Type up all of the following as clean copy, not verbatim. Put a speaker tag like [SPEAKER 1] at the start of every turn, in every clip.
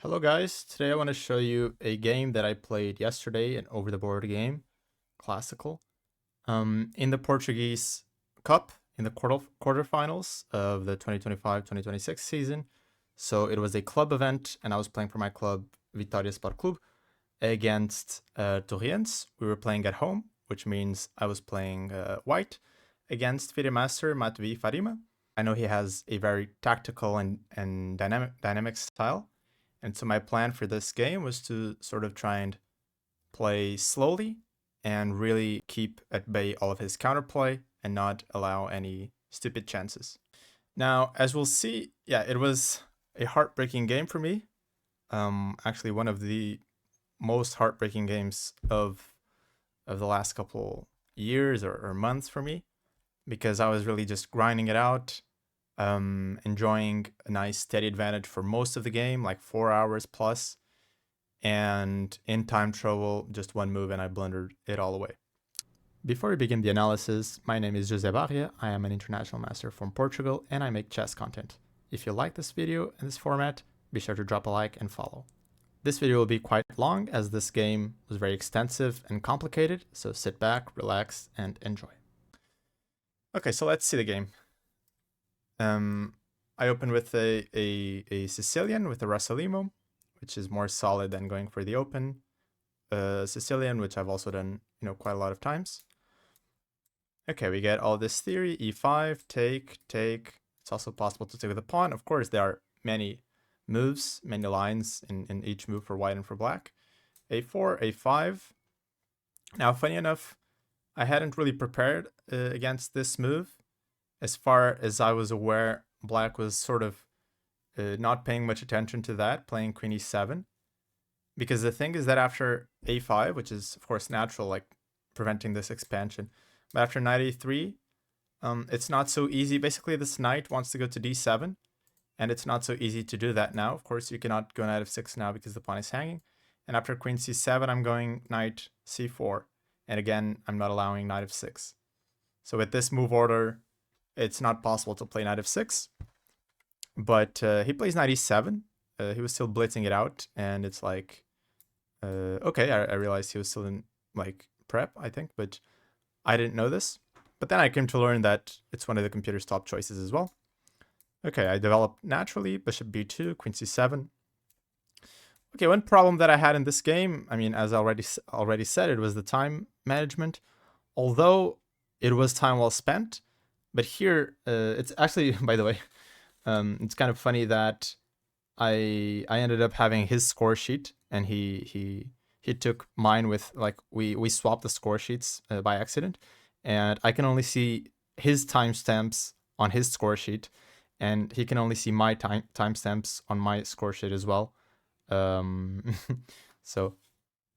[SPEAKER 1] Hello guys, today I want to show you a game that I played yesterday, an over-the-board game, classical, in the Portuguese Cup, in the quarterfinals of the 2025-2026 season. So it was a club event, and I was playing for my club, Vitória Sport Clube, against Torreense. We were playing at home, which means I was playing white, against FIDE Master Matvi Farima. I know he has a very tactical and dynamic style. And so my plan for this game was to sort of try and play slowly and really keep at bay all of his counterplay and not allow any stupid chances. Now, as we'll see, yeah, it was a heartbreaking game for me. Actually, one of the most heartbreaking games of the last couple years or months for me, because I was really just grinding it out, enjoying a nice steady advantage for most of the game, like 4 hours plus. And in time trouble, just one move and I blundered it all away. Before we begin the analysis, my name is jbarria. I am an international master from Portugal and I make chess content. If you like this video and this format, be sure to drop a like and follow. This video will be quite long as this game was very extensive and complicated, so sit back, relax, and enjoy. Okay, so let's see the game. I open with a Sicilian with a Rasalimo, which is more solid than going for the open Sicilian, which I've also done, quite a lot of times. Okay, we get all this theory, e5, take. It's also possible to take with a pawn. Of course, there are many moves, many lines in each move for white and for black. a4, a5. Now, funny enough, I hadn't really prepared against this move. As far as I was aware, black was sort of not paying much attention to that, playing queen e7. Because the thing is that after a5, which is of course natural, like preventing this expansion, but after knight a3, it's not so easy. Basically, this knight wants to go to d7, and it's not so easy to do that now. Of course, you cannot go knight f6 now because the pawn is hanging. And after queen c7, I'm going knight c4. And again, I'm not allowing knight f6. So with this move order, it's not possible to play knight f6. But he plays knight e7. He was still blitzing it out, and it's like, okay, I realized he was still in like prep, I think, but I didn't know this. But then I came to learn that it's one of the computer's top choices as well. Okay, I developed naturally, bishop b2, queen c7. Okay, one problem that I had in this game, I mean, as I already said, it was the time management. Although it was time well spent, but here it's actually, by the way, it's kind of funny that I ended up having his score sheet, and he took mine with, like, we swapped the score sheets by accident, and I can only see his timestamps on his score sheet, and he can only see my timestamps on my score sheet as well. So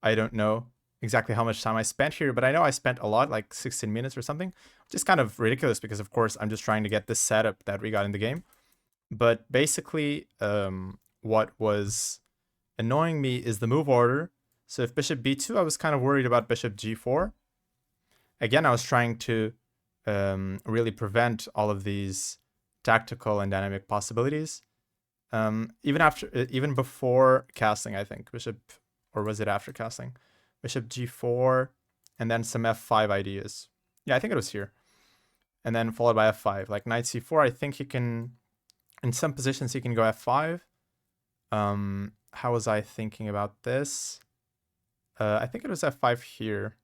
[SPEAKER 1] I don't know exactly how much time I spent here, but I know I spent a lot, like 16 minutes or something, which is kind of ridiculous because, of course, I'm just trying to get this setup that we got in the game. But basically, what was annoying me is the move order. So if bishop b2, I was kind of worried about bishop g4. Again, I was trying to really prevent all of these tactical and dynamic possibilities. Even before castling, I think bishop, or was it after castling? Bishop g4, and then some f5 ideas. Yeah, I think it was here, and then followed by f5. Like knight c4, I think he can, in some positions, he can go f5. How was I thinking about this? I think it was f5 here.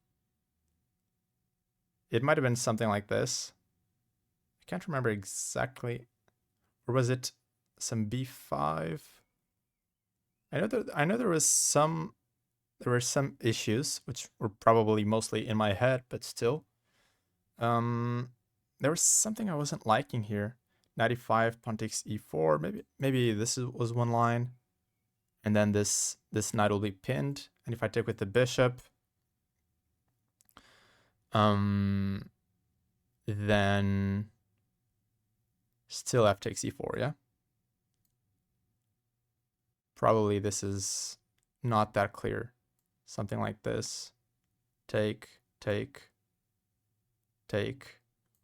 [SPEAKER 1] It might have been something like this. I can't remember exactly. Or was it some b5? I know there were some issues which were probably mostly in my head, but still. There was something I wasn't liking here. 95, pawn takes e4. Maybe this was one line, and then this knight will be pinned. And if I take with the bishop, then still f takes e4. Yeah. Probably this is not that clear. Something like this. Take, or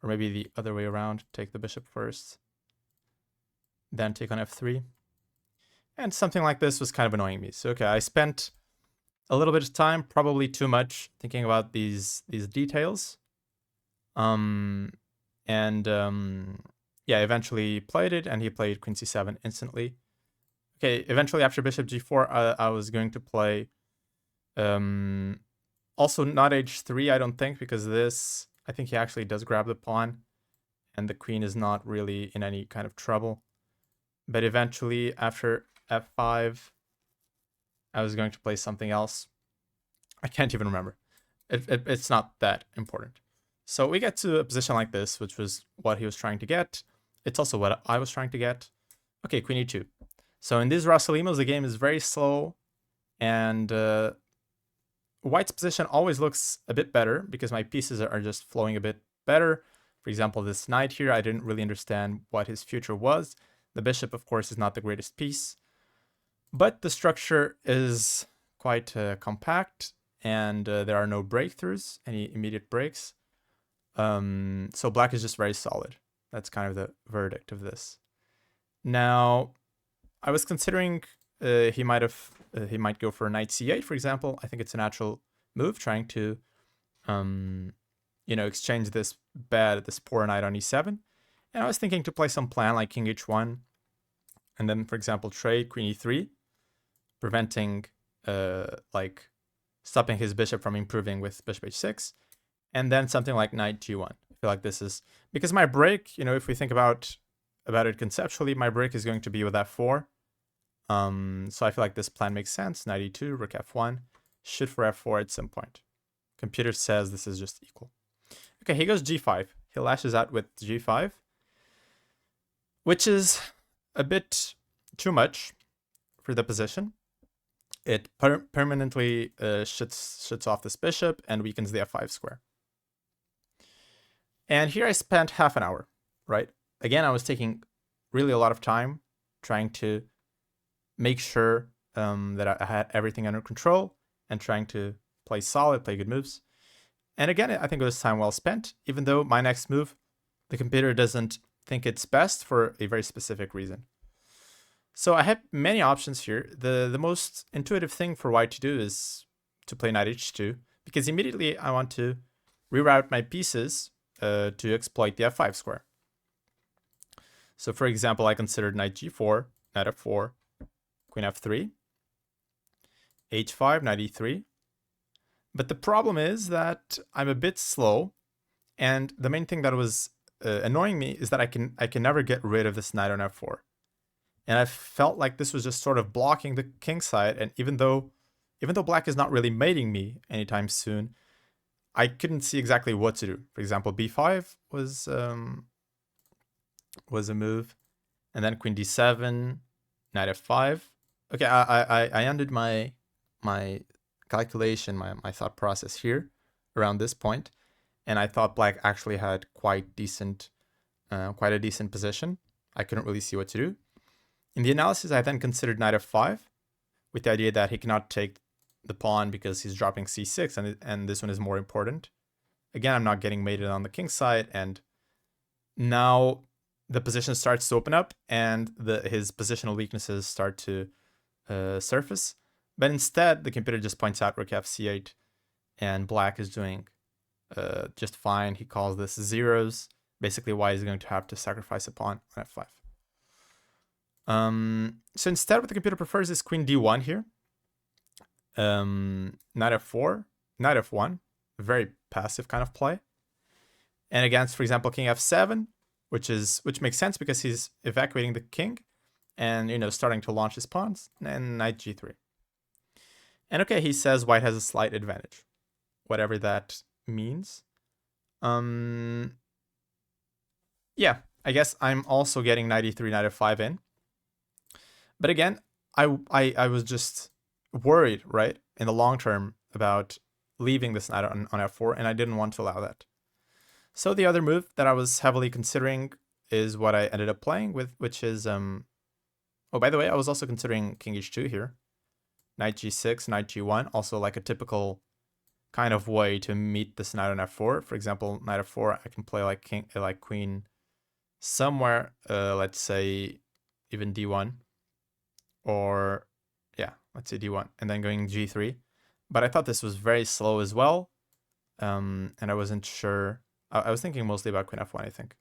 [SPEAKER 1] maybe the other way around. Take the bishop first, then take on f3. And something like this was kind of annoying me. So okay, I spent a little bit of time, probably too much, thinking about these details. Yeah, eventually played it, and he played queen c7 instantly. Okay, eventually after bishop g4, I was going to play also not h3, I don't think, because this, I think he actually does grab the pawn, and the queen is not really in any kind of trouble. But eventually, after f5, I was going to play something else. I can't even remember. It's not that important. So we get to a position like this, which was what he was trying to get. It's also what I was trying to get. Okay, queen e2. So in these Rossalimos, the game is very slow, and white's position always looks a bit better because my pieces are just flowing a bit better. For example, this knight here, I didn't really understand what his future was. The bishop, of course, is not the greatest piece, but the structure is quite compact, and there are no breakthroughs, any immediate breaks. So black is just very solid. That's kind of the verdict of this. Now, I was considering he might go for knight c8, for example. I think it's a natural move, trying to exchange this poor knight on e7. And I was thinking to play some plan like king h1, and then, for example, trade queen e3, preventing like stopping his bishop from improving with bishop h6, and then something like knight g1. I feel like this is because my break, if we think about it conceptually, my break is going to be with f4. So I feel like this plan makes sense. Knight e2, rook f1, shoot for f4 at some point. Computer says this is just equal. Okay, he goes g5. He lashes out with g5, which is a bit too much for the position. It permanently shuts off this bishop and weakens the f5 square. And here I spent half an hour, right? Again, I was taking really a lot of time trying to make sure that I had everything under control and trying to play solid, play good moves. And again, I think it was time well spent, even though my next move, the computer doesn't think it's best for a very specific reason. So I have many options here. The most intuitive thing for white to do is to play knight h2, because immediately I want to reroute my pieces to exploit the f5 square. So for example, I considered knight g4, knight f4, queen f3, h5, knight e3. But the problem is that I'm a bit slow, and the main thing that was annoying me is that I can never get rid of this knight on f4. And I felt like this was just sort of blocking the king side, and even though black is not really mating me anytime soon, I couldn't see exactly what to do. For example, b5 was a move, and then queen d7, knight f5. Okay, I ended my calculation, my thought process here around this point, and I thought black actually had quite a decent position. I couldn't really see what to do. In the analysis, I then considered knight f5 with the idea that he cannot take the pawn because he's dropping c6, and this one is more important. Again, I'm not getting mated on the king side, and now the position starts to open up, and his positional weaknesses start to surface. But instead, the computer just points out rook f8, and black is doing just fine. He calls this zeros. Basically, white is going to have to sacrifice a pawn on f5. So instead, what the computer prefers is queen d1 here. Knight f4, knight f1, very passive kind of play. And against, for example, king f7, which makes sense because he's evacuating the king and starting to launch his pawns, and knight g3. And okay, he says white has a slight advantage, whatever that means. Yeah, I guess I'm also getting knight e3, knight f5 in. But again, I was just worried, right, in the long term about leaving this knight on f4, and I didn't want to allow that. So the other move that I was heavily considering is what I ended up playing with, which is oh, by the way, I was also considering king h2 here. Knight g6, knight g1, also like a typical kind of way to meet this knight on f4. For example, knight f4, I can play like queen somewhere, let's say even d1, or yeah, let's say d1, and then going g3. But I thought this was very slow as well, and I wasn't sure. I was thinking mostly about queen f1, I think.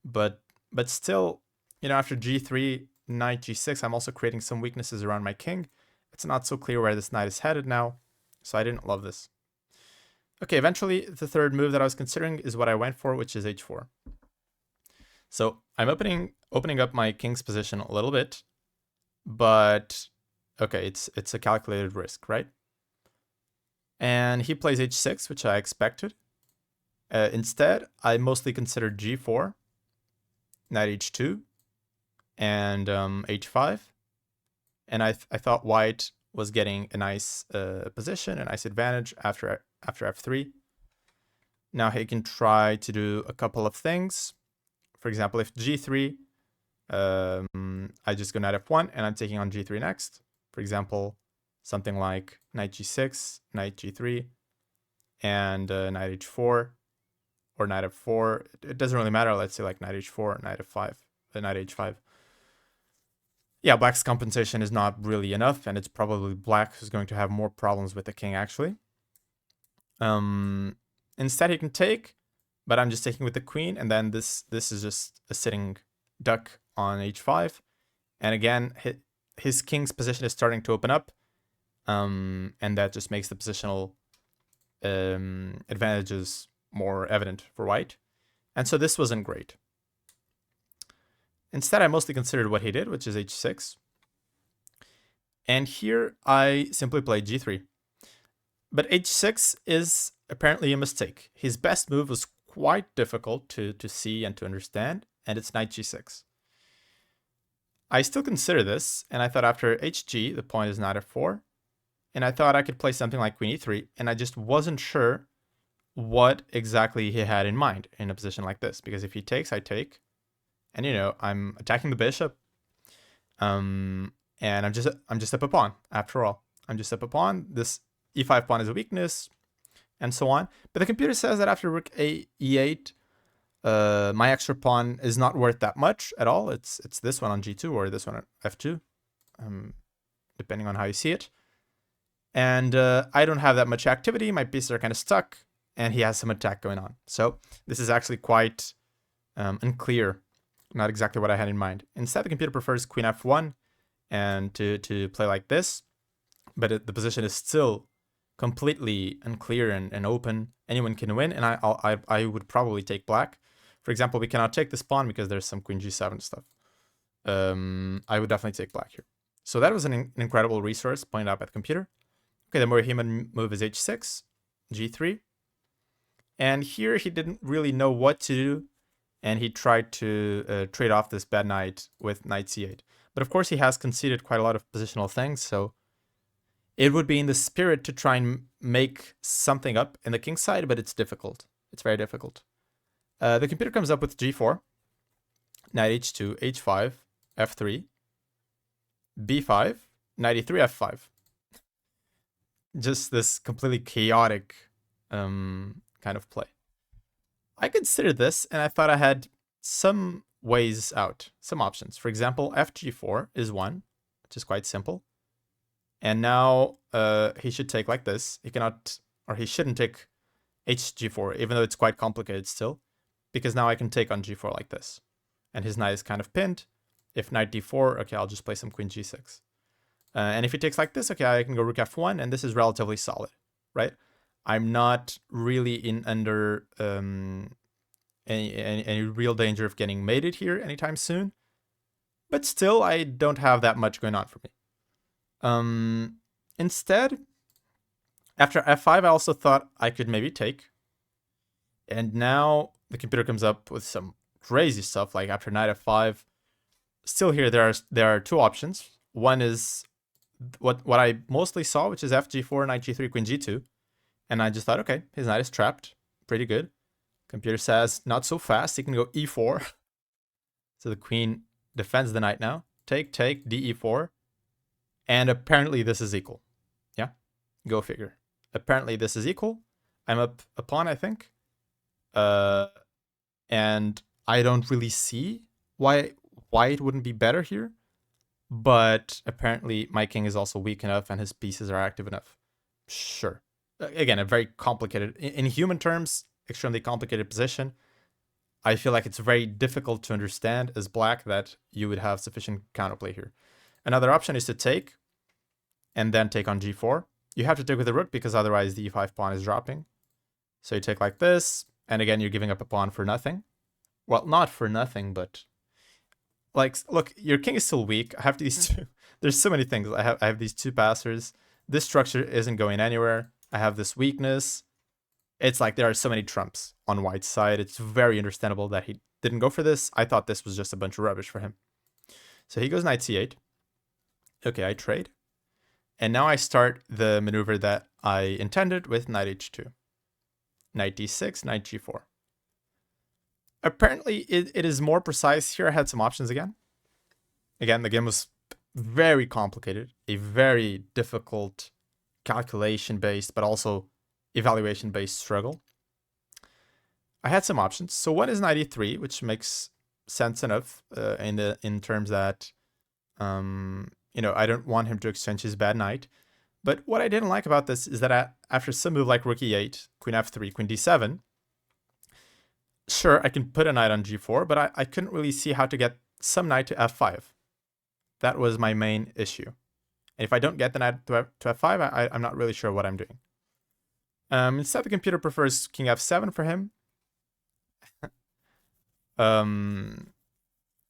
[SPEAKER 1] But still, you know, after g3, knight g6, I'm also creating some weaknesses around my king. It's not so clear where this knight is headed now, so I didn't love this. Okay, eventually the third move that I was considering is what I went for, which is h4. So I'm opening up my king's position a little bit, but okay, it's a calculated risk, right? And he plays h6, which I expected. Instead, I mostly considered g4, knight h2, and h5. And I thought white was getting a nice position, a nice advantage after f3. Now he can try to do a couple of things. For example, if g3, I just go knight f1, and I'm taking on g3 next. For example, something like knight g6, knight g3, and knight h4, or knight f4. It doesn't really matter. Let's say like knight h4, knight f5, knight h5. Yeah, black's compensation is not really enough, and it's probably black who's going to have more problems with the king, actually. Instead, he can take, but I'm just taking with the queen, and then this is just a sitting duck on h5. And again, his king's position is starting to open up, and that just makes the positional advantages more evident for white. And so this wasn't great. Instead, I mostly considered what he did, which is h6. And here I simply played g3. But h6 is apparently a mistake. His best move was quite difficult to see and to understand, and it's knight g6. I still consider this, and I thought after hg, the point is knight f4, and I thought I could play something like queen e3, and I just wasn't sure what exactly he had in mind in a position like this, because if he takes, I take, and you know, I'm attacking the bishop, and I'm just up a pawn, after all. I'm just up a pawn. This e5 pawn is a weakness, and so on. But the computer says that after rook e8, my extra pawn is not worth that much at all. It's this one on g2 or this one on f2, depending on how you see it. And I don't have that much activity. My pieces are kind of stuck, and he has some attack going on. So this is actually quite unclear. Not exactly what I had in mind. Instead, the computer prefers queen f1 and to play like this, but the position is still completely unclear and open. Anyone can win, and I would probably take black. For example, we cannot take this pawn because there's some queen g7 stuff. I would definitely take black here. So that was an incredible resource pointed out by the computer. Okay, the more human move is h6, g3. And here he didn't really know what to do, and he tried to trade off this bad knight with knight c8. But of course, he has conceded quite a lot of positional things, so it would be in the spirit to try and make something up in the king's side, but it's difficult. It's very difficult. The computer comes up with g4, knight h2, h5, f3, b5, knight e3, f5. Just this completely chaotic kind of play. I considered this, and I thought I had some ways out, some options. For example, fg4 is one, which is quite simple. And now he should take like this. He cannot, or he shouldn't take hg4, even though it's quite complicated still, because now I can take on g4 like this. And his knight is kind of pinned. If knight d4, okay, I'll just play some queen g6. And if he takes like this, okay, I can go rook f1, and this is relatively solid, right? I'm not really in under any real danger of getting mated here anytime soon. But still, I don't have that much going on for me. Instead, after f5, I also thought I could maybe take. And now the computer comes up with some crazy stuff, like after knight f5. Still here, there are two options. One is what I mostly saw, which is fg4, knight g3, queen g2. And I just thought, okay, his knight is trapped. Pretty good. Computer says, not so fast. He can go e4. So the queen defends the knight now. Take, de4. And apparently this is equal. Yeah, go figure. Apparently this is equal. I'm up a pawn, I think. And I don't really see why it wouldn't be better here. but apparently my king is also weak enough and his pieces are active enough. Sure. Again, a very complicated, in human terms, extremely complicated position. I feel like it's very difficult to understand as black that you would have sufficient counterplay here. Another option is to take and then take on g4. You have to take with the rook because otherwise the e5 pawn is dropping. So you take like this, and again, you're giving up a pawn for nothing. Well, not for nothing, but like, look, your king is still weak. I have these two. There's so many things. I have these two passers. This structure isn't going anywhere. I have this weakness. It's like there are so many trumps on White's side. It's very understandable that he didn't go for this. I thought this was just a bunch of rubbish for him. So he goes knight c8. Okay, I trade. And now I start the maneuver that I intended with knight h2. Knight d6, knight g4. Apparently, it is more precise. Here I had some options again. Again, the game was very complicated. A very difficult calculation-based, but also evaluation-based struggle. I had some options. So one is knight e3, which makes sense enough in terms that I don't want him to exchange his bad knight. But what I didn't like about this is that after some move like rook e8, queen f3, queen d7, sure, I can put a knight on g4, but I couldn't really see how to get some knight to f5. That was my main issue. And if I don't get the knight to f5, I'm not really sure what I'm doing. Instead, the computer prefers king f7 for him. And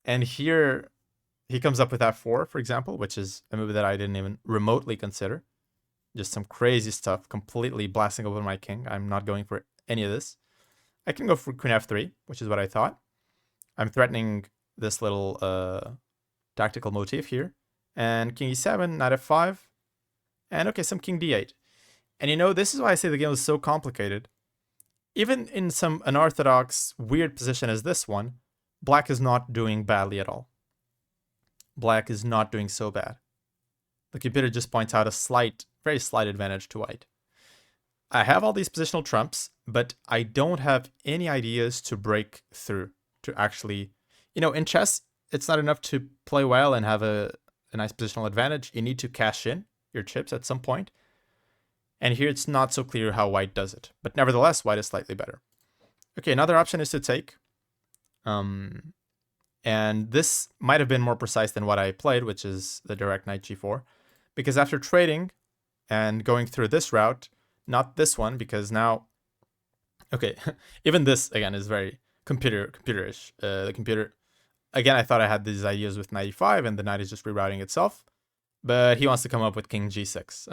[SPEAKER 1] here he comes up with f4, for example, which is a move that I didn't even remotely consider. Just some crazy stuff, completely blasting over my king. I'm not going for any of this. I can go for queen f3, which is what I thought. I'm threatening this little tactical motif here. And king e7, knight f5. And okay, some king d8. And this is why I say the game was so complicated. Even in some unorthodox, weird position as this one, black is not doing badly at all. Black is not doing so bad. The computer just points out a very slight advantage to white. I have all these positional trumps, but I don't have any ideas to break through, to actually, in chess, it's not enough to play well and have a nice positional advantage. You need to cash in your chips at some point. And here it's not so clear how white does it. But nevertheless, white is slightly better. Okay, another option is to take. And this might have been more precise than what I played, which is the direct knight g4. Because after trading and going through this route, not this one, because now, okay, even this, again, is very computerish. The computer, again, I thought I had these ideas with knight e5, and the knight is just rerouting itself. But he wants to come up with king g6,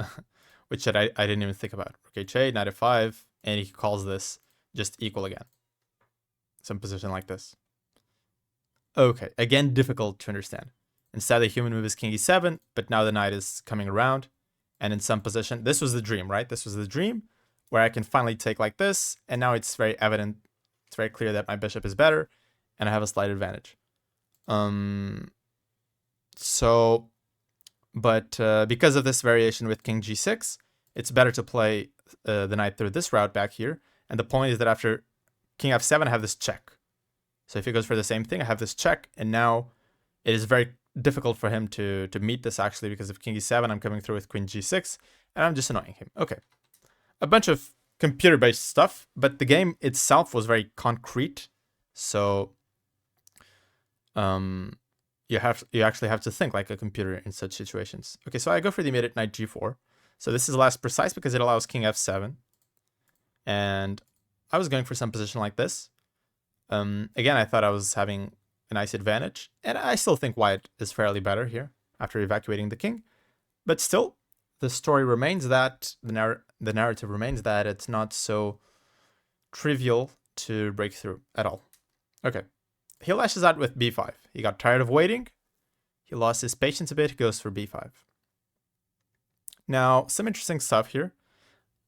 [SPEAKER 1] which I didn't even think about. Okay, h8, knight f5, and he calls this just equal again. Some position like this. Okay, again, difficult to understand. Instead, the human move is king e7, but now the knight is coming around. And in some position, this was the dream, right? This was the dream where I can finally take like this. And now it's very evident, it's very clear that my bishop is better and I have a slight advantage. Because of this variation with king g6, it's better to play the knight through this route back here. And the point is that after king f7, I have this check. So if he goes for the same thing, I have this check. And now it is very difficult for him to meet this, actually, because of king e7, I'm coming through with queen g6, and I'm just annoying him. Okay. A bunch of computer-based stuff, but the game itself was very concrete. So you actually have to think like a computer in such situations. Okay, so I go for the immediate knight g4. So this is less precise because it allows king f7. And I was going for some position like this. Again, I thought I was having a nice advantage, and I still think white is fairly better here after evacuating the king. But still, the story remains that, the narrative remains that it's not so trivial to break through at all. Okay, he lashes out with b5. He got tired of waiting. He lost his patience a bit. He goes for b5. Now, some interesting stuff here.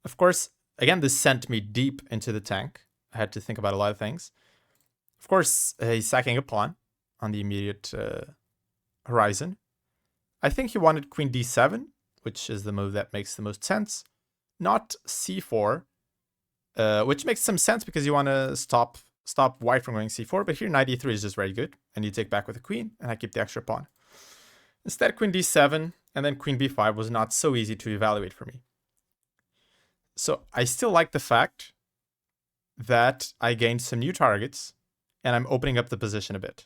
[SPEAKER 1] Of course, again, this sent me deep into the tank. I had to think about a lot of things. Of course, he's sacking a pawn on the immediate horizon. I think he wanted queen d7, which is the move that makes the most sense. Not c4, which makes some sense because you want to stop white from going c4. But here knight e3 is just very good. And you take back with the queen, and I keep the extra pawn. Instead, queen d7 and then queen b5 was not so easy to evaluate for me. So I still like the fact that I gained some new targets and I'm opening up the position a bit.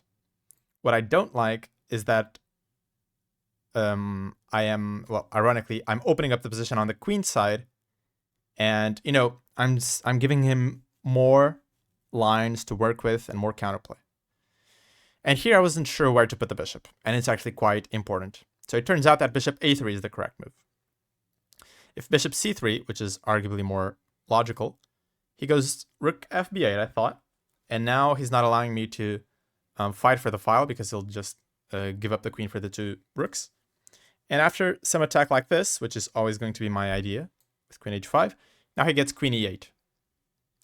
[SPEAKER 1] What I don't like is that ironically, I'm opening up the position on the queen side, and I'm giving him more lines to work with and more counterplay. And here I wasn't sure where to put the bishop, and it's actually quite important. So it turns out that bishop a3 is the correct move. If bishop c3, which is arguably more logical, he goes rook fb8, I thought, and now he's not allowing me to fight for the file because he'll just give up the queen for the two rooks. And after some attack like this, which is always going to be my idea with queen h5, now he gets queen e8.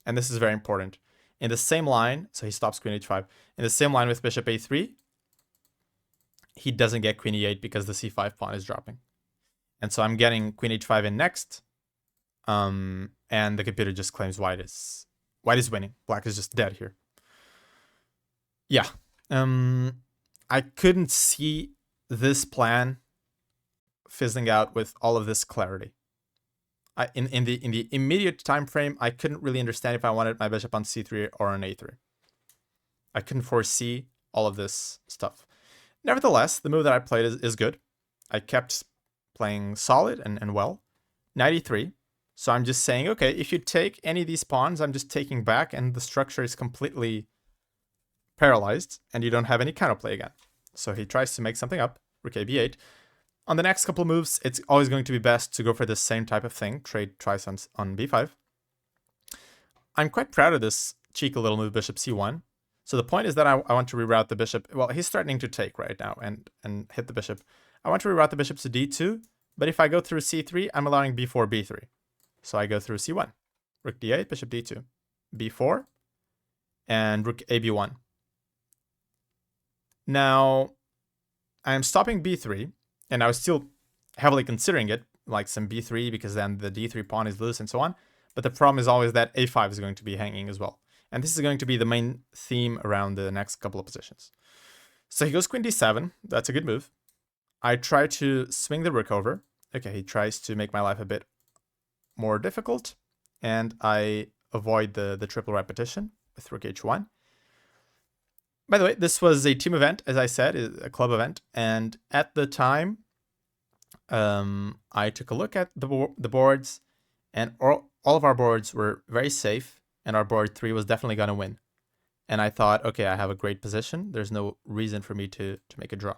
[SPEAKER 1] And this is very important. In the same line, so he stops queen h5. In the same line with bishop a3, he doesn't get queen e8 because the c5 pawn is dropping. And so I'm getting queen h5 in next. And the computer just claims white is winning. Black is just dead here. Yeah. I couldn't see this plan fizzling out with all of this clarity. In the immediate time frame, I couldn't really understand if I wanted my bishop on c3 or on a3. I couldn't foresee all of this stuff. Nevertheless, the move that I played is good. I kept playing solid and well. Knight e3. So I'm just saying, okay, if you take any of these pawns, I'm just taking back, and the structure is completely paralyzed, and you don't have any counterplay again. So he tries to make something up, rook a b8. On the next couple of moves, it's always going to be best to go for the same type of thing, trade twice on b5. I'm quite proud of this cheeky little move, bishop c1. So the point is that I want to reroute the bishop. Well, he's threatening to take right now and hit the bishop. I want to reroute the bishop to d2, but if I go through c3, I'm allowing b4, b3. So I go through c1, rook d8, bishop d2, b4, and rook ab1. Now, I'm stopping b3, and I was still heavily considering it, like some b3, because then the d3 pawn is loose and so on. But the problem is always that a5 is going to be hanging as well. And this is going to be the main theme around the next couple of positions. So he goes queen d7. That's a good move. I try to swing the rook over. Okay, he tries to make my life a bit more difficult. And I avoid the triple repetition with rook h1. By the way, this was a team event, as I said, a club event. And at the time, I took a look at the boards, and all of our boards were very safe, and our board 3 was definitely going to win. And I thought, okay, I have a great position. There's no reason for me to make a draw.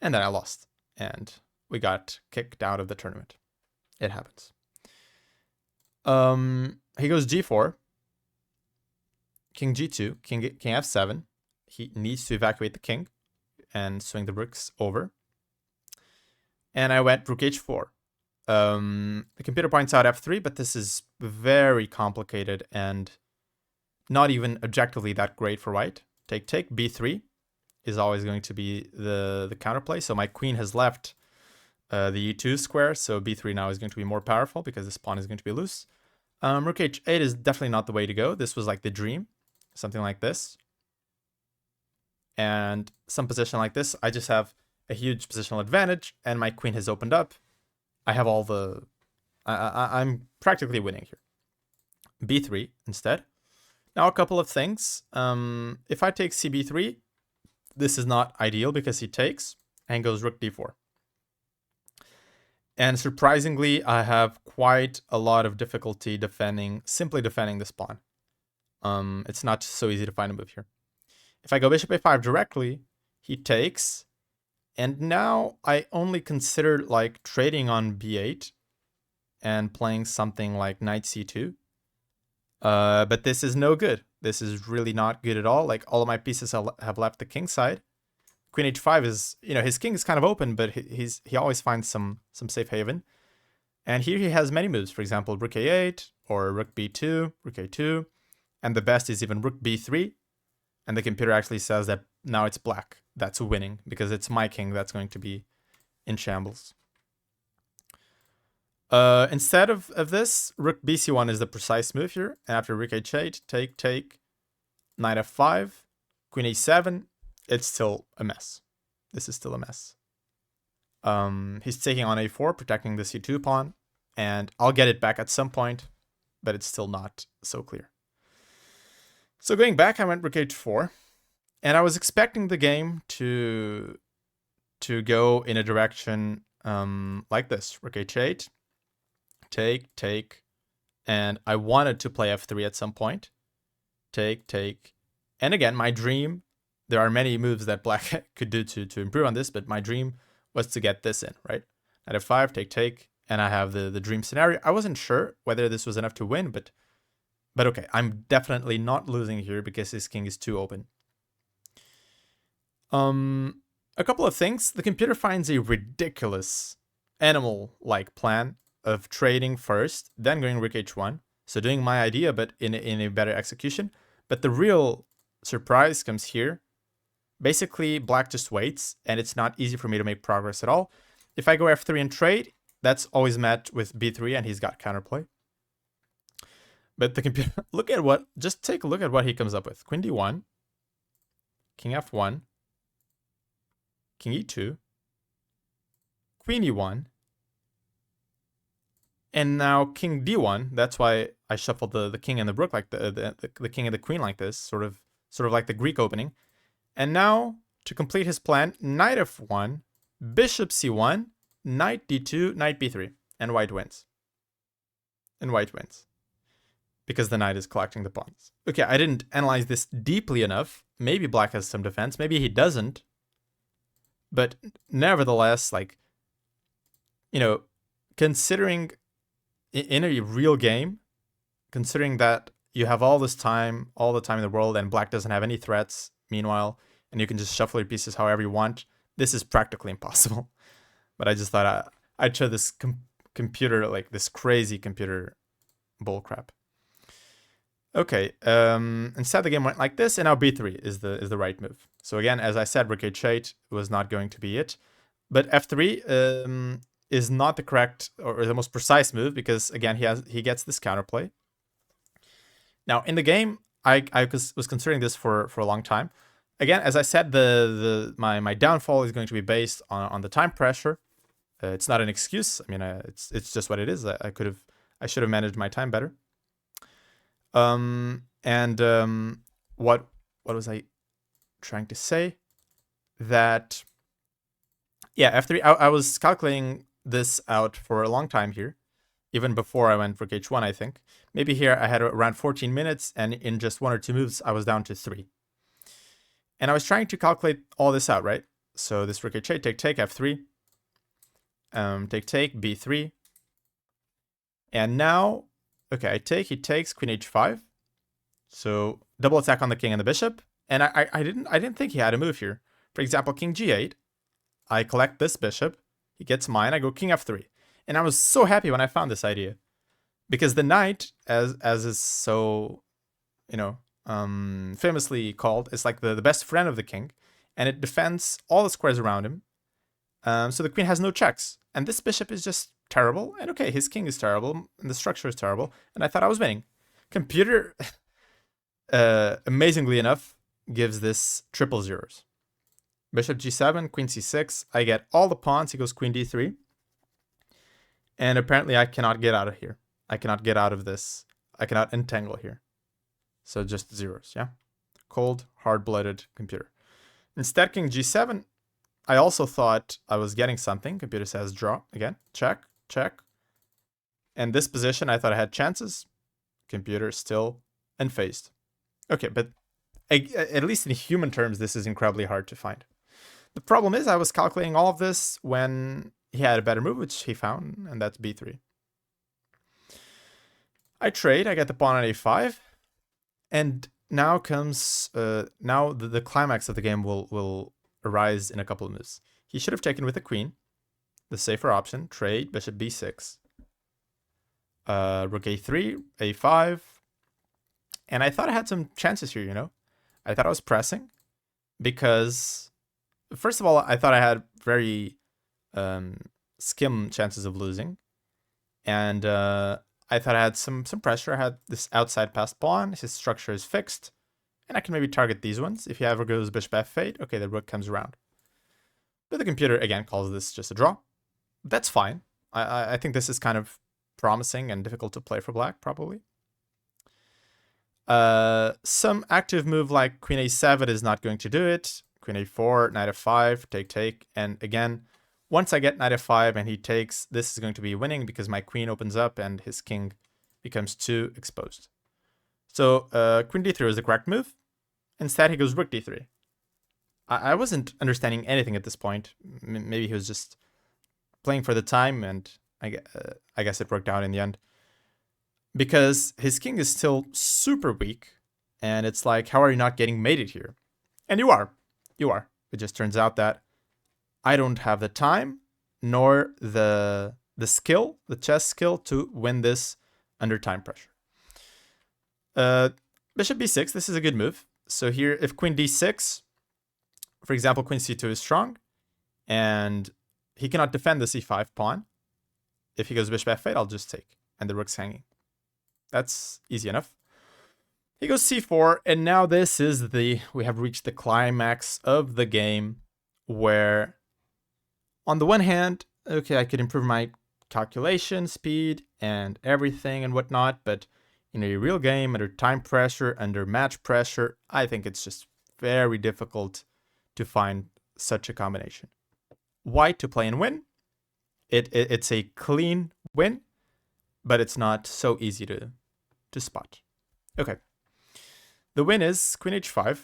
[SPEAKER 1] And then I lost, and we got kicked out of the tournament. It happens. He goes g4. King g2, king f7. He needs to evacuate the king and swing the rooks over. And I went rook h4. The computer points out f3, but this is very complicated and not even objectively that great for white. Take, b3 is always going to be the counterplay. So my queen has left the e2 square, so b3 now is going to be more powerful because this pawn is going to be loose. Rook h8 is definitely not the way to go. This was like the dream. Something like this. And some position like this, I just have a huge positional advantage, and my queen has opened up. I have all the... I'm practically winning here. b3 instead. Now a couple of things. If I take cb3, this is not ideal because he takes and goes rook d4. And surprisingly, I have quite a lot of difficulty simply defending this pawn. It's not so easy to find a move here. If I go bishop a5 directly, he takes. And now I only consider like trading on b8 and playing something like knight c2. But this is no good. This is really not good at all. Like all of my pieces have left the king side. Queen h5 is, his king is kind of open, but he always finds some safe haven. And here he has many moves. For example, rook a8 or rook b2, rook a2. And the best is even rook b3. And the computer actually says that now it's black. That's winning because it's my king that's going to be in shambles. Instead of this, rook bc1 is the precise move here. And after rook h8, take, knight f5, queen a7, it's still a mess. This is still a mess. He's taking on a4, protecting the c2 pawn, and I'll get it back at some point, but it's still not so clear. So going back, I went rook h4, and I was expecting the game to go in a direction like this. Rook h8, take, and I wanted to play f3 at some point. Take, and again, my dream, there are many moves that black could do to improve on this, but my dream was to get this in, right? Knight f5, take, and I have the dream scenario. I wasn't sure whether this was enough to win, but okay, I'm definitely not losing here because his king is too open. A couple of things. The computer finds a ridiculous animal-like plan of trading first, then going rook h1. So doing my idea, but in a better execution. But the real surprise comes here. Basically, black just waits, and it's not easy for me to make progress at all. If I go f3 and trade, that's always met with b3, and he's got counterplay. But the computer, just take a look at what he comes up with. Queen d1, king f1, king e2, queen e1, and now king d1. That's why I shuffled the king and the rook, like the king and the queen like this, sort of like the Greek opening. And now, to complete his plan, knight f1, bishop c1, knight d2, knight b3, and white wins. Because the knight is collecting the pawns. Okay, I didn't analyze this deeply enough. Maybe black has some defense, maybe he doesn't. But nevertheless, like, you know, considering in a real game, considering that you have all the time in the world, and black doesn't have any threats, meanwhile, and you can just shuffle your pieces however you want, this is practically impossible. But I just thought I'd show this computer, like this crazy computer bullcrap. Okay, instead the game went like this, and now b3 is the right move. So again, as I said, rook h8 was not going to be it. But f3 is not the correct or the most precise move, because again, he gets this counterplay. Now in the game, I was considering this for a long time. Again, as I said, my downfall is going to be based on the time pressure. It's not an excuse. I mean, it's just what it is. I should have managed my time better. What was I trying to say? That, yeah, f3. I was calculating this out for a long time here, even before I went for h1. I think maybe here I had around 14 minutes, and in just 1 or 2 moves, I was down to 3. And I was trying to calculate all this out, right? So this rook h8, take, f3, take, b3, and now, okay, he takes, queen h5. So double attack on the king and the bishop, and I didn't think he had a move here. For example, king g8, I collect this bishop, he gets mine, I go king f3, and I was so happy when I found this idea, because the knight, as is so, you know, famously called, is like the best friend of the king, and it defends all the squares around him. So the queen has no checks, and this bishop is just terrible. And okay, his king is terrible, and the structure is terrible, and I thought I was winning. Computer, amazingly enough, gives this triple zeros. Bishop g7, queen c6. I get all the pawns. He goes queen d3, and apparently I cannot get out of here. I cannot get out of this. I cannot entangle here. So just zeros, yeah? Cold, hard-blooded computer. Instead, king g7, I also thought I was getting something. Computer says draw. Again, check. And this position, I thought I had chances. Computer still unfazed. Okay, but at least in human terms, this is incredibly hard to find. The problem is I was calculating all of this when he had a better move, which he found, and that's b3. I trade. I get the pawn on a5. And now comes, now the climax of the game will arise in a couple of moves. He should have taken with the queen, the safer option, trade, bishop b6, rook a3, a5, and I thought I had some chances here, you know? I thought I was pressing, because, first of all, I thought I had very skim chances of losing, and I thought I had some pressure. I had this outside passed pawn. His structure is fixed. And I can maybe target these ones. If he ever goes bishop f8, okay, the rook comes around. But the computer, again, calls this just a draw. That's fine. I think this is kind of promising and difficult to play for black, probably. Some active move like queen a7 is not going to do it. Queen a4, knight f5, take. And again, once I get knight f5 and he takes, this is going to be winning because my queen opens up and his king becomes too exposed. So queen d3 is the correct move. Instead, he goes rook d3. I wasn't understanding anything at this point. Maybe he was just playing for the time, and I guess it worked out in the end. Because his king is still super weak, and it's like, how are you not getting mated here? And you are. It just turns out that I don't have the time nor the skill, the chess skill, to win this under time pressure. Bishop b6, this is a good move. So here, if queen d6, for example, queen c2 is strong, and he cannot defend the c5 pawn. If he goes bishop f8, I'll just take, and the rook's hanging. That's easy enough. He goes c4, and now this is we have reached the climax of the game, where on the one hand, okay, I could improve my calculation speed and everything and whatnot, but in a real game, under time pressure, under match pressure, I think it's just very difficult to find such a combination. White to play and win. It's a clean win, but it's not so easy to spot. Okay. The win is queen h5,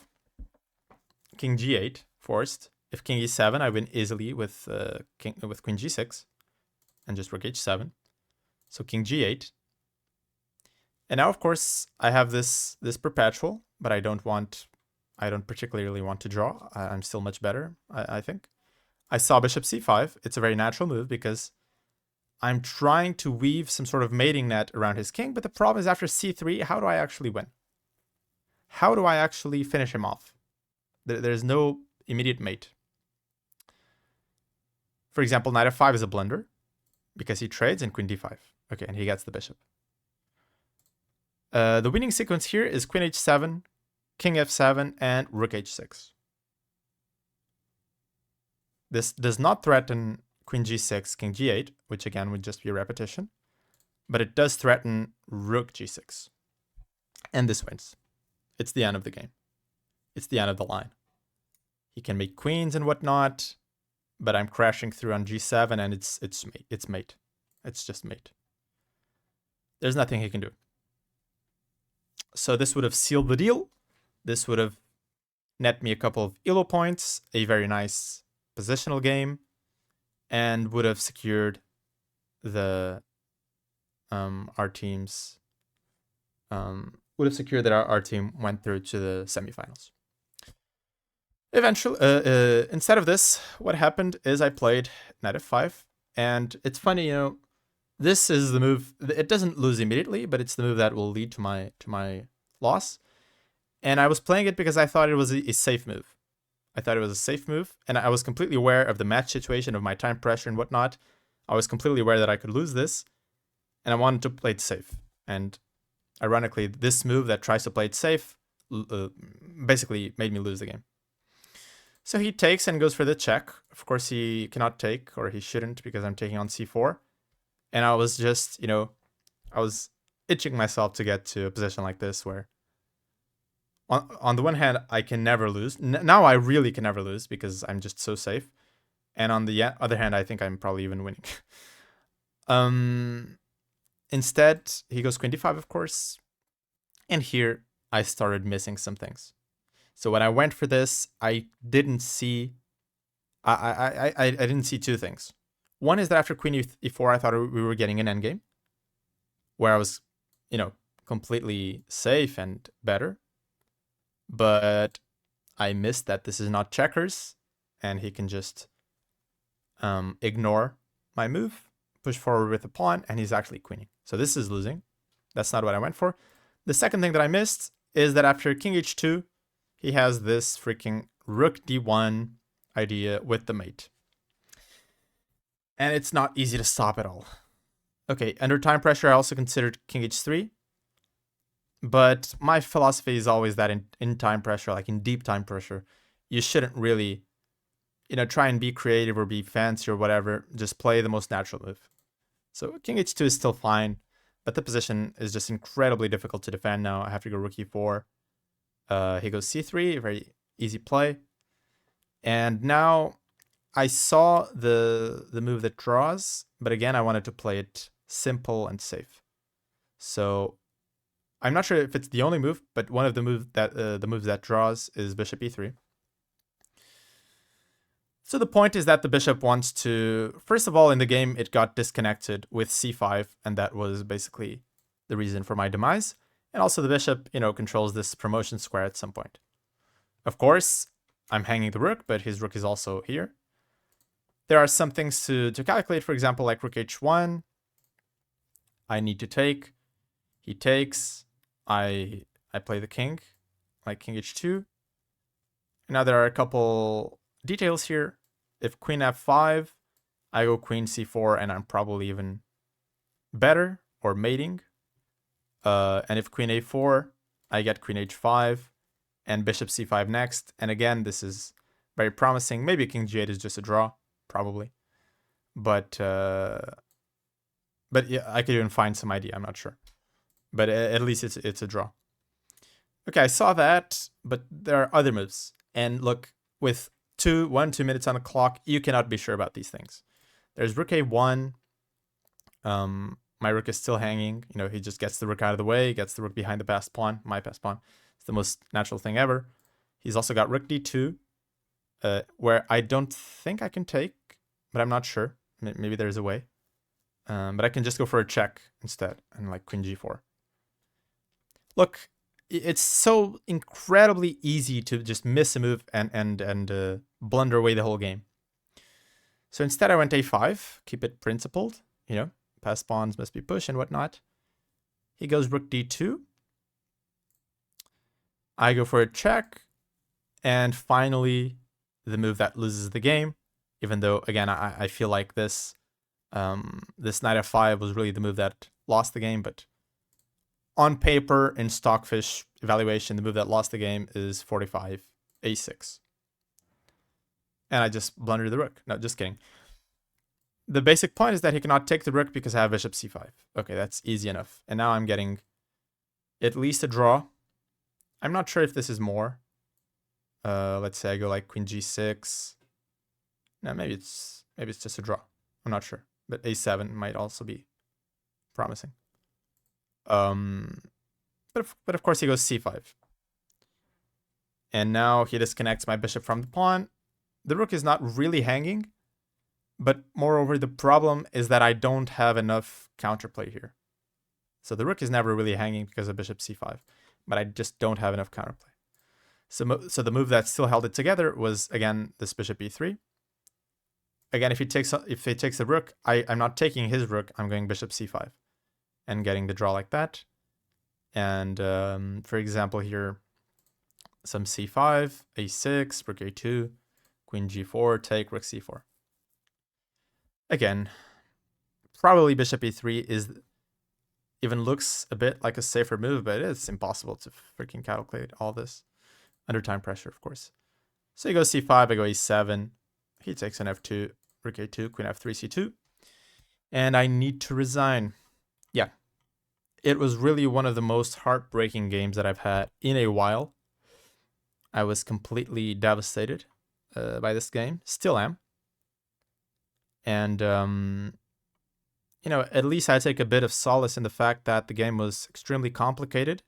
[SPEAKER 1] king g8, forced. If king e7, I win easily with queen g6, and just rook h7. So king g8. And now, of course, I have this perpetual, but I don't particularly want to draw. I'm still much better, I think. I saw bishop c5. It's a very natural move because I'm trying to weave some sort of mating net around his king, but the problem is after c3, how do I actually win? How do I actually finish him off? There's no immediate mate. For example, knight f5 is a blunder because he trades in queen d5. Okay, and he gets the bishop. The winning sequence here is queen h7, king f7, and rook h6. This does not threaten queen g6, king g8, which again would just be a repetition, but it does threaten rook g6. And this wins. It's the end of the game. It's the end of the line. He can make queens and whatnot, but I'm crashing through on g7 and it's mate. It's just mate. There's nothing he can do. So this would have sealed the deal. This would have net me a couple of elo points, a very nice positional game, and would have secured the our team's would have secured that our team went through to the semifinals. Eventually, instead of this, what happened is I played knight f5, and it's funny, you know, this is the move. It doesn't lose immediately, but it's the move that will lead to my loss. And I was playing it because I thought it was a safe move. I thought it was a safe move, and I was completely aware of the match situation, of my time pressure and whatnot. I was completely aware that I could lose this, and I wanted to play it safe. And ironically, this move that tries to play it safe basically made me lose the game. So he takes and goes for the check. Of course, he cannot take, or he shouldn't, because I'm taking on c4. And I was just, you know, I was itching myself to get to a position like this where on the one hand, I can never lose. Now I really can never lose because I'm just so safe. And on the other hand, I think I'm probably even winning. Instead, he goes queen d5, of course. And here, I started missing some things. So when I went for this, I didn't see... I didn't see two things. One is that after queen e4, I thought we were getting an endgame, where I was, you know, completely safe and better. But I missed that this is not checkers, and he can just ignore my move, push forward with a pawn, and he's actually queening. So this is losing. That's not what I went for. The second thing that I missed is that after king h2, he has this freaking rook d1 idea with the mate. And it's not easy to stop at all. Okay, under time pressure, I also considered king h3. But my philosophy is always that in time pressure, like in deep time pressure, you shouldn't really try and be creative or be fancy or whatever. Just play the most natural move. So king h2 is still fine, but the position is just incredibly difficult to defend now. I have to go rook e4. He goes c3, very easy play. And now I saw the move that draws, but again, I wanted to play it simple and safe. So I'm not sure if it's the only move, but one of the moves that draws is bishop e3. So the point is that the bishop wants to, first of all, in the game, it got disconnected with c5, and that was basically the reason for my demise. And also the bishop, controls this promotion square at some point. Of course, I'm hanging the rook, but his rook is also here. There are some things to calculate, for example, like rook h1. I need to take. He takes. I play the king, like king h2. Now there are a couple details here. If queen f5, I go queen c4, and I'm probably even better, or mating. And if queen a4, I get queen h5, and bishop c5 next. And again, this is very promising. Maybe king g8 is just a draw, probably. But yeah, I could even find some idea. I'm not sure. But at least it's a draw. Okay, I saw that, but there are other moves. And look, with 2 minutes on the clock, you cannot be sure about these things. There's rook a1. My rook is still hanging. He just gets the rook out of the way, gets the rook behind the passed pawn, my passed pawn. It's the most natural thing ever. He's also got rook d2, where I don't think I can take, but I'm not sure. Maybe there's a way. But I can just go for a check instead, and like queen g4. Look, it's so incredibly easy to just miss a move and blunder away the whole game. So instead I went a5, keep it principled, pass pawns must be pushed and whatnot. He goes rook d2. I go for a check, and finally the move that loses the game, even though, again, I feel like this knight f5 was really the move that lost the game, but on paper, in Stockfish evaluation, the move that lost the game is 45 a6. And I just blundered the rook. No, just kidding. The basic point is that he cannot take the rook because I have bishop c5. Okay, that's easy enough. And now I'm getting at least a draw. I'm not sure if this is more. Let's say I go like queen g6. No, maybe it's just a draw. I'm not sure. But a7 might also be promising. But of course he goes c5. And now he disconnects my bishop from the pawn. The rook is not really hanging, but moreover, the problem is that I don't have enough counterplay here. So the rook is never really hanging because of bishop c5, but I just don't have enough counterplay. So the move that still held it together was, again, this bishop e3. Again, if he takes the rook, I'm not taking his rook. I'm going bishop c5 and getting the draw like that. And for example here, some c5, a6, rook a2, queen g4, take, rook c4. Again, probably bishop e3 even looks a bit like a safer move, but it's impossible to freaking calculate all this under time pressure, of course. So he goes c5, I go e7. He takes an f2, rook a2, queen f3, c2. And I need to resign. Yeah. It was really one of the most heartbreaking games that I've had in a while. I was completely devastated by this game. Still am. And, at least I take a bit of solace in the fact that the game was extremely complicated.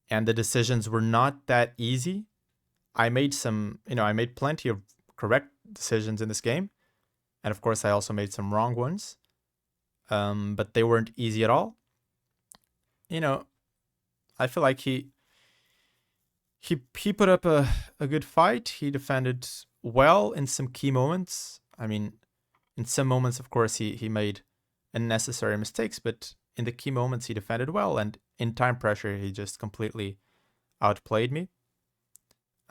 [SPEAKER 1] And the decisions were not that easy. I made plenty of correct decisions in this game. And of course, I also made some wrong ones. But they weren't easy at all. I feel like he put up a good fight. He defended well in some key moments. I mean, in some moments, of course, he made unnecessary mistakes, but in the key moments, he defended well. And in time pressure, he just completely outplayed me.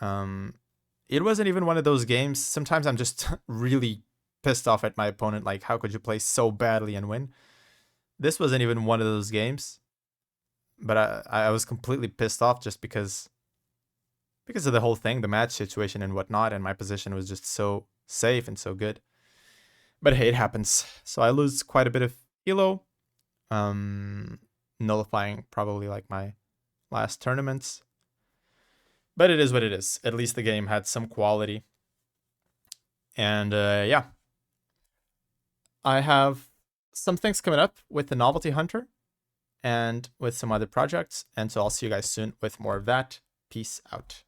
[SPEAKER 1] It wasn't even one of those games. Sometimes I'm just really pissed off at my opponent. Like, how could you play so badly and win? This wasn't even one of those games. But I was completely pissed off just because because of the whole thing, the match situation and whatnot, and my position was just so safe and so good. But hey, it happens. So I lose quite a bit of elo, nullifying probably like my last tournaments. But it is what it is. At least the game had some quality. And yeah, I have some things coming up with the Novelty Hunter and with some other projects. And so I'll see you guys soon with more of that. Peace out.